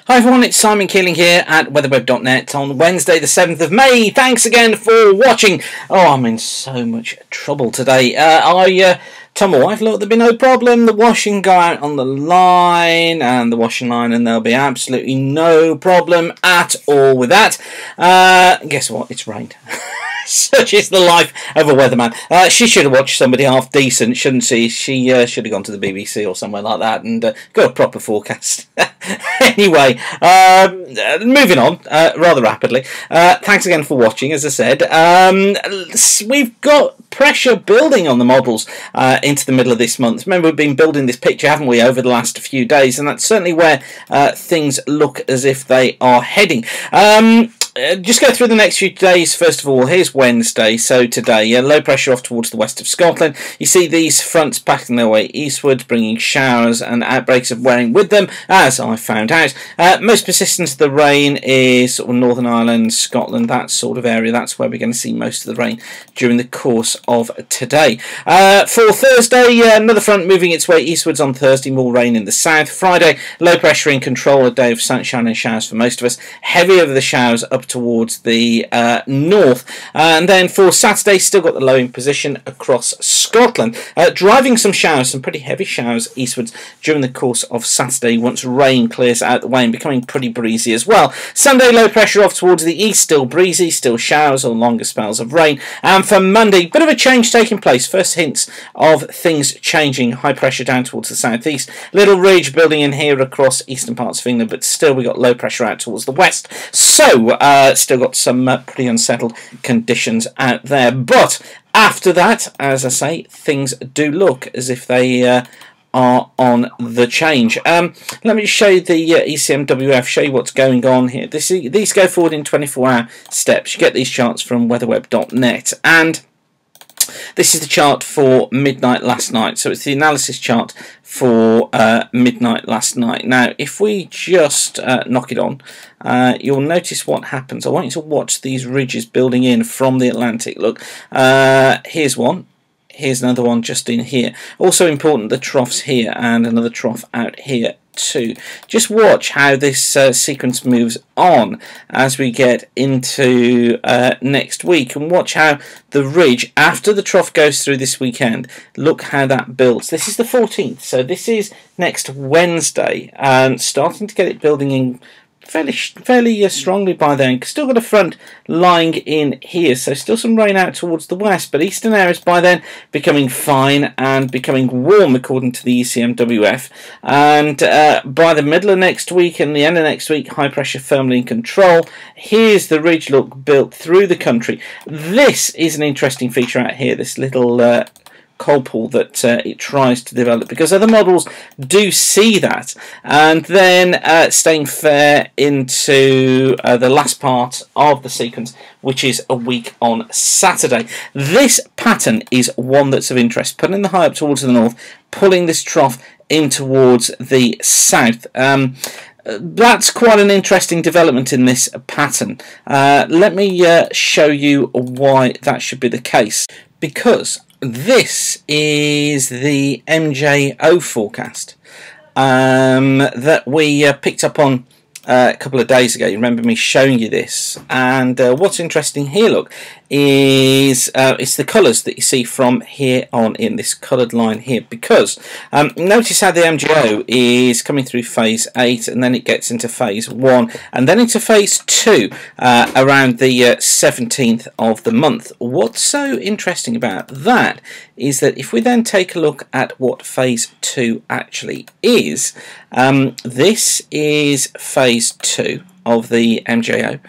Hi everyone, it's Simon Keeling here at weatherweb.net on Wednesday the 7th of May. Thanks again for watching. Oh, I'm in so much trouble today. I told my wife, look, there'll be no problem. The washing go out on the line and the washing line, and there'll be absolutely no problem at all with that. Guess what? It's rained. Such is the life of a weatherman. She should have watched somebody half decent, shouldn't she? She should have gone to the BBC or somewhere like that and got a proper forecast. Anyway, moving on rather rapidly. Thanks again for watching. As I said, we've got pressure building on the models into the middle of this month. Remember, we've been building this picture, haven't we, over the last few days, and that's certainly where things look as if they are heading. Just go through the next few days. First of all, here's Wednesday. So today, low pressure off towards the west of Scotland. You see these fronts packing their way eastwards, bringing showers and outbreaks of wearing with them, as I found out. Most persistence of the rain is sort of Northern Ireland, Scotland, that sort of area. That's where we're going to see most of the rain during the course of today. For Thursday, another front moving its way eastwards on Thursday, more rain in the south. Friday, low pressure in control, a day of sunshine and showers for most of us. Heavy over the showers up towards the north, and then for Saturday still got the low in position across Scotland, driving some showers, some pretty heavy showers eastwards during the course of Saturday once rain clears out the way, and becoming pretty breezy as well. Sunday, low pressure off towards the east, still breezy, still showers or longer spells of rain. And for Monday, bit of a change taking place, first hints of things changing. High pressure down towards the southeast, little ridge building in here across eastern parts of England, but still we got low pressure out towards the west, so still got some pretty unsettled conditions out there. But after that, as I say, things do look as if they are on the change. Let me just show you the ECMWF, show you what's going on here. These go forward in 24-hour steps. You get these charts from weatherweb.net, and this is the chart for midnight last night. So it's the analysis chart for midnight last night. Now, if we just knock it on, you'll notice what happens. I want you to watch these ridges building in from the Atlantic. Look, here's one. Here's another one just in here. Also important, the troughs here and another trough out here too. Just watch how this sequence moves on as we get into next week, and watch how the ridge after the trough goes through this weekend, look how that builds. This is the 14th, so this is next Wednesday, and starting to get it building in fairly strongly by then. Still got a front lying in here, so still some rain out towards the west, but eastern areas by then becoming fine and becoming warm according to the ECMWF, and by the middle of next week and the end of next week, high pressure firmly in control. Here's the ridge look built through the country. This is an interesting feature out here, this little cold pool that it tries to develop, because other models do see that, and then staying fair into the last part of the sequence, which is a week on Saturday. This pattern is one that's of interest, putting the high up towards the north, pulling this trough in towards the south. That's quite an interesting development in this pattern. Let me show you why that should be the case, because this is the MJO forecast that we picked up on a couple of days ago. You remember me showing you this, and what's interesting here, look, is it's the colours that you see from here on in, this coloured line here, because notice how the MJO is coming through phase 8, and then it gets into phase 1 and then into phase 2 around the 17th of the month. What's so interesting about that is that if we then take a look at what phase 2 actually is, this is phase 2 of the MJO,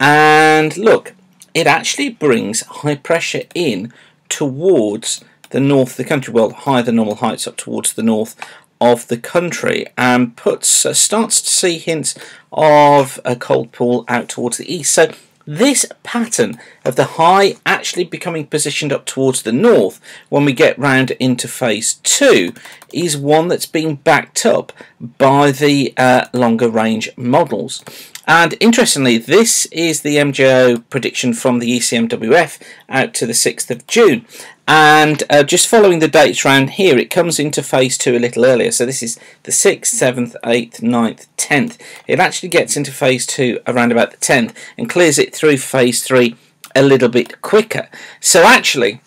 and look, it actually brings high pressure in towards the north of the country, well, higher than normal heights up towards the north of the country, and starts to see hints of a cold pool out towards the east. So this pattern of the high actually becoming positioned up towards the north when we get round into phase 2 is one that's been backed up by the longer range models. And interestingly, this is the MJO prediction from the ECMWF out to the 6th of June. and just following the dates around here, it comes into phase 2 a little earlier. So this is the 6th, 7th, 8th, 9th, 10th. It actually gets into phase 2 around about the 10th and clears it through phase 3 a little bit quicker. So actually,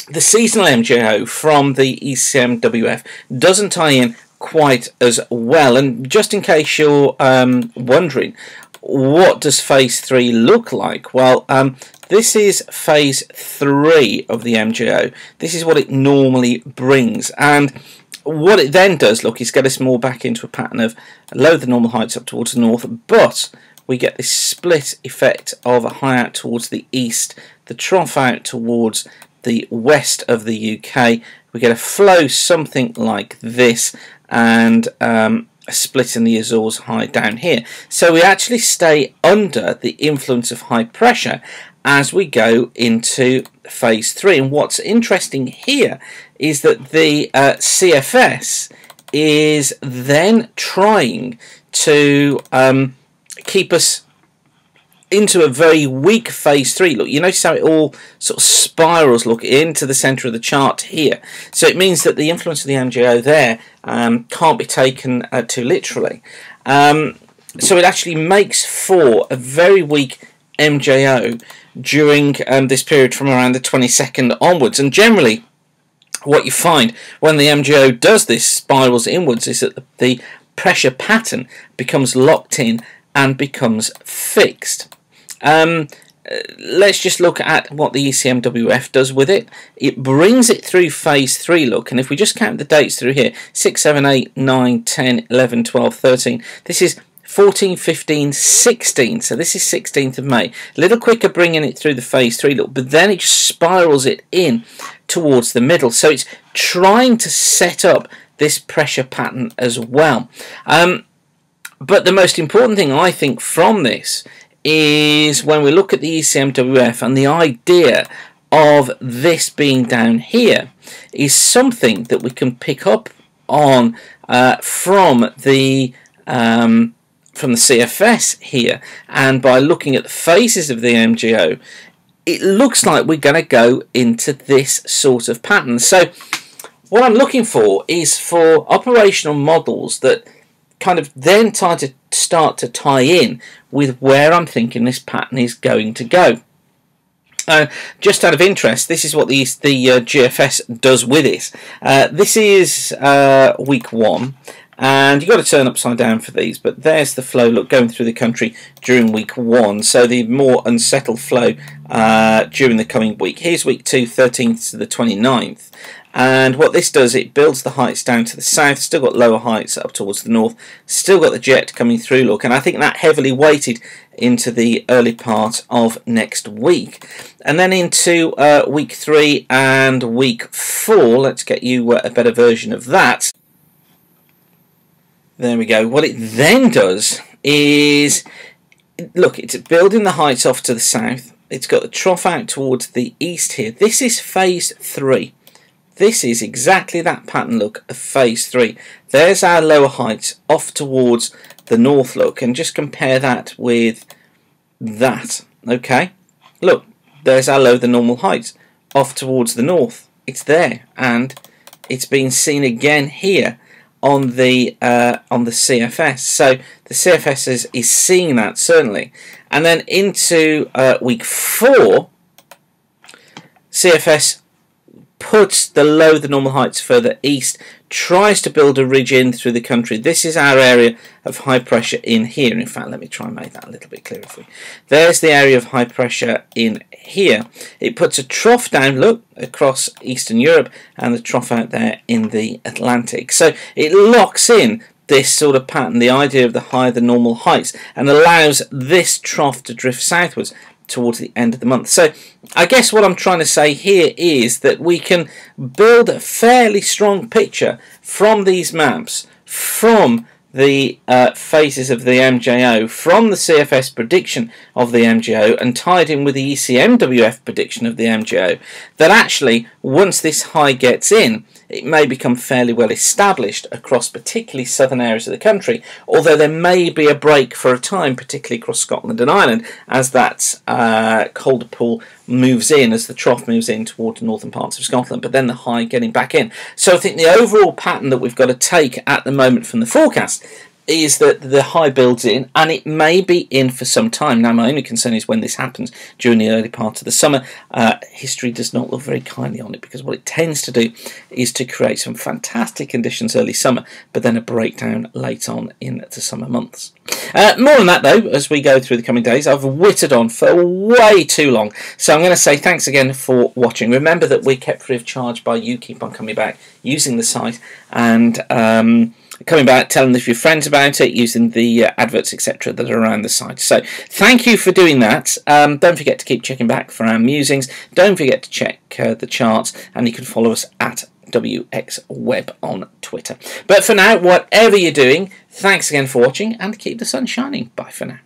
the seasonal MJO from the ECMWF doesn't tie in quite as well. And just in case you're wondering, what does phase 3 look like? Well, this is phase 3 of the MJO. This is what it normally brings, and what it then does, look, is get us more back into a pattern of low the normal heights up towards the north, but we get this split effect of a high out towards the east, the trough out towards the west of the UK. We get a flow something like this, and a split in the Azores high down here. So we actually stay under the influence of high pressure as we go into phase 3. And what's interesting here is that the CFS is then trying to keep us into a very weak phase 3. Look, you notice how it all sort of spirals, look, into the centre of the chart here. So it means that the influence of the MJO there can't be taken too literally. So it actually makes for a very weak MJO during this period from around the 22nd onwards. And generally, what you find when the MJO does this, spirals inwards, is that the pressure pattern becomes locked in and becomes fixed. Let's just look at what the ECMWF does with it. It brings it through phase 3, look, and if we just count the dates through here, 6, 7, 8, 9, 10, 11, 12, 13, this is 14, 15, 16, so this is 16th of May. A little quicker bringing it through the phase 3, look, but then it just spirals it in towards the middle. So it's trying to set up this pressure pattern as well. But the most important thing, I think, from this is when we look at the ECMWF and the idea of this being down here is something that we can pick up on from the CFS here, and by looking at the phases of the MJO, it looks like we're going to go into this sort of pattern. So what I'm looking for is for operational models that kind of then start to tie in with where I'm thinking this pattern is going to go. Just out of interest, this is what the GFS does with it. This is week 1, and you've got to turn upside down for these, but there's the flow, look, going through the country during week 1, so the more unsettled flow during the coming week. Here's week 2, 13th to the 29th. And what this does, it builds the heights down to the south, still got lower heights up towards the north, still got the jet coming through, look, and I think that heavily weighted into the early part of next week. And then into week 3 and week 4, let's get you a better version of that. There we go. What it then does is, look, it's building the heights off to the south, it's got the trough out towards the east here. This is phase 3. This is exactly that pattern, look, of phase 3. There's our lower heights off towards the north, look, and just compare that with that, okay? Look, there's our low the normal heights off towards the north. It's there, and it's been seen again here on the CFS. So the CFS is seeing that, certainly. And then into week 4, CFS puts the low the normal heights further east, tries to build a ridge in through the country. This is our area of high pressure in here. In fact, let me try and make that a little bit clearer for you. There's the area of high pressure in here. It puts a trough down, look, across Eastern Europe, and the trough out there in the Atlantic. So it locks in this sort of pattern, the idea of the higher the normal heights, and allows this trough to drift southwards towards the end of the month. So I guess what I'm trying to say here is that we can build a fairly strong picture from these maps, from the phases of the MJO, from the CFS prediction of the MJO, and tied in with the ECMWF prediction of the MJO, that actually once this high gets in, it may become fairly well established across particularly southern areas of the country, although there may be a break for a time, particularly across Scotland and Ireland, as that colder pool moves in, as the trough moves in toward the northern parts of Scotland, but then the high getting back in. So I think the overall pattern that we've got to take at the moment from the forecast is that the high builds in, and it may be in for some time. Now, my only concern is when this happens during the early part of the summer. History does not look very kindly on it, because what it tends to do is to create some fantastic conditions early summer, but then a breakdown late on in the summer months. More on that, though, as we go through the coming days. I've whittled on for way too long, so I'm going to say thanks again for watching. Remember that we're kept free of charge by you keep on coming back, using the site, and coming back, telling your friends about it, using the adverts, etc. that are around the site. So thank you for doing that. Don't forget to keep checking back for our musings. Don't forget to check the charts, and you can follow us at WXWeb on Twitter. But for now, whatever you're doing, thanks again for watching, and keep the sun shining. Bye for now.